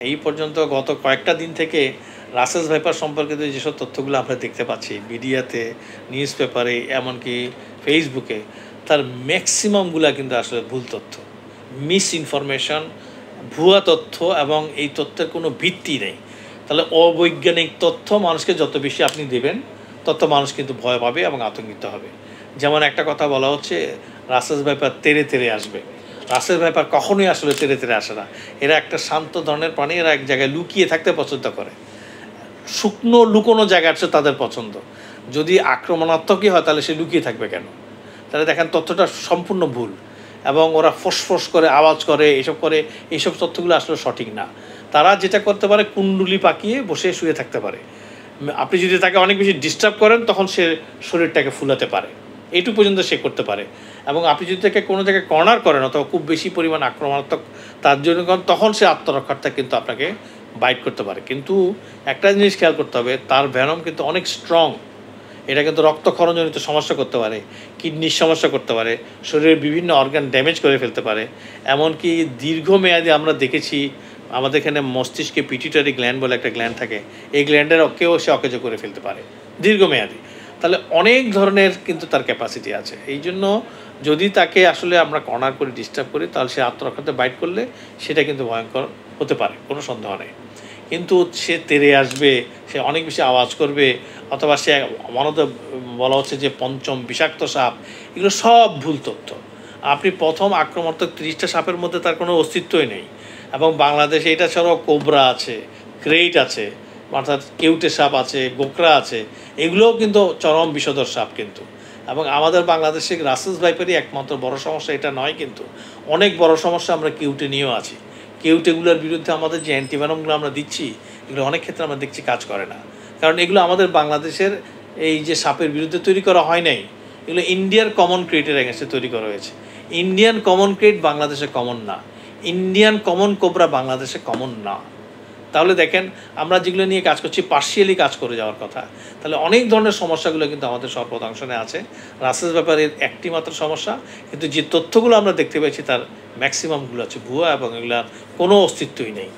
এই পর্যন্ত গত কয়েকটা দিন থেকে রাসেলস ভাইপার সম্পর্কিত যেসব তথ্যগুলো আমরা দেখতে পাচ্ছি মিডিয়াতে, নিউজ পেপারে, এমনকি ফেসবুকে, তার ম্যাক্সিমামগুলা কিন্তু আসলে ভুল তথ্য, মিস ইনফরমেশন, ভুয়া তথ্য, এবং এই তথ্যের কোনো ভিত্তি নেই। তাহলে অবৈজ্ঞানিক তথ্য মানুষকে যত বেশি আপনি দেবেন, তত মানুষ কিন্তু ভয় পাবে এবং আতঙ্কিত হবে। যেমন একটা কথা বলা হচ্ছে, রাসেলস ভাইপার তেড়ে তেড়ে আসবে। রাসেলস ভাইপার কখনোই আসলে তেড়ে তেড়ে আসে না। এরা একটা শান্ত ধরনের প্রাণী, এরা এক জায়গায় লুকিয়ে থাকতে পছন্দ করে। শুকনো লুকোনো জায়গা হচ্ছে তাদের পছন্দ। যদি আক্রমণাত্মকই হয় তাহলে সে লুকিয়ে থাকবে কেন? তাহলে দেখেন তথ্যটা সম্পূর্ণ ভুল, এবং ওরা ফোঁস করে আওয়াজ করে, এসব করে, এইসব তথ্যগুলো আসলে সঠিক না। তারা যেটা করতে পারে, কুণ্ডুলি পাকিয়ে বসে শুয়ে থাকতে পারে। আপনি যদি তাকে অনেক বেশি ডিস্টার্ব করেন তখন সে শরীরটাকে ফুলাতে পারে, এইটুকু পর্যন্ত সে করতে পারে। এবং আপনি যদি তাকে কোনো জায়গায় কর্নার করেন অথবা খুব বেশি পরিমাণ আক্রমণাত্মক তার জন্য করেন, তখন সে আত্মরক্ষার্থে কিন্তু আপনাকে বাইট করতে পারে। কিন্তু একটা জিনিস খেয়াল করতে হবে, তার ভ্যানম কিন্তু অনেক স্ট্রং। এটা কিন্তু রক্তক্ষরণজনিত সমস্যা করতে পারে, কিডনির সমস্যা করতে পারে, শরীরের বিভিন্ন অর্গান ড্যামেজ করে ফেলতে পারে। এমনকি দীর্ঘমেয়াদী আমরা দেখেছি আমাদের এখানে মস্তিষ্কে পিটিউটারি গ্ল্যান্ড বলে একটা গ্ল্যান্ড থাকে, এই গ্ল্যান্ডেরকেও সে অকেজ করে ফেলতে পারে দীর্ঘমেয়াদী। তাহলে অনেক ধরনের কিন্তু তার ক্যাপাসিটি আছে। এই জন্য যদি তাকে আসলে আমরা কর্নার করে ডিস্টার্ব করি, তাহলে সে আত্মরক্ষাতে বাইট করলে সেটা কিন্তু ভয়ঙ্কর হতে পারে, কোনো সন্দেহ নেই। কিন্তু সে তেড়ে আসবে, সে অনেক বেশি আওয়াজ করবে, অথবা সে মনত বলা হচ্ছে যে পঞ্চম বিষাক্ত সাপ, এগুলো সব ভুল তথ্য। আপনি প্রথম আক্রমণাত্মক 30টা সাপের মধ্যে তার কোনো অস্তিত্বই নেই। এবং বাংলাদেশে এটা ছাড়াও কোবরা আছে, ক্রেইট আছে, অর্থাৎ কেউটে সাপ আছে, গোকরা আছে, এগুলোও কিন্তু চরম বিষধর সাপ কিন্তু। এবং আমাদের বাংলাদেশে রাসেলস ভাইপারই একমাত্র বড় সমস্যা এটা নয়, কিন্তু অনেক বড় সমস্যা আমরা কেউটে নিয়েও আছি। কেউটেগুলোর বিরুদ্ধে আমাদের যে অ্যান্টিভেনমগুলো আমরা দিচ্ছি, এগুলো অনেক ক্ষেত্রে আমরা দেখছি কাজ করে না। কারণ এগুলো আমাদের বাংলাদেশের এই যে সাপের বিরুদ্ধে তৈরি করা হয় নাই, এগুলো ইন্ডিয়ার কমন ক্রেটের এগেন্সে তৈরি করা হয়েছে। ইন্ডিয়ান কমন ক্রেট বাংলাদেশে কমন না, ইন্ডিয়ান কমন কোবরা বাংলাদেশে কমন না। তাহলে দেখেন আমরা যেগুলো নিয়ে কাজ করছি পার্শিয়ালি কাজ করে যাওয়ার কথা। তাহলে অনেক ধরনের সমস্যাগুলো কিন্তু আমাদের সর্বদাংশনে আছে। রাসেলস ব্যাপারের একটি মাত্র সমস্যা, কিন্তু যে তথ্যগুলো আমরা দেখতে পাচ্ছি তার ম্যাক্সিমামগুলো আছে ভুয়া, এবং এগুলার কোনো অস্তিত্বই নেই।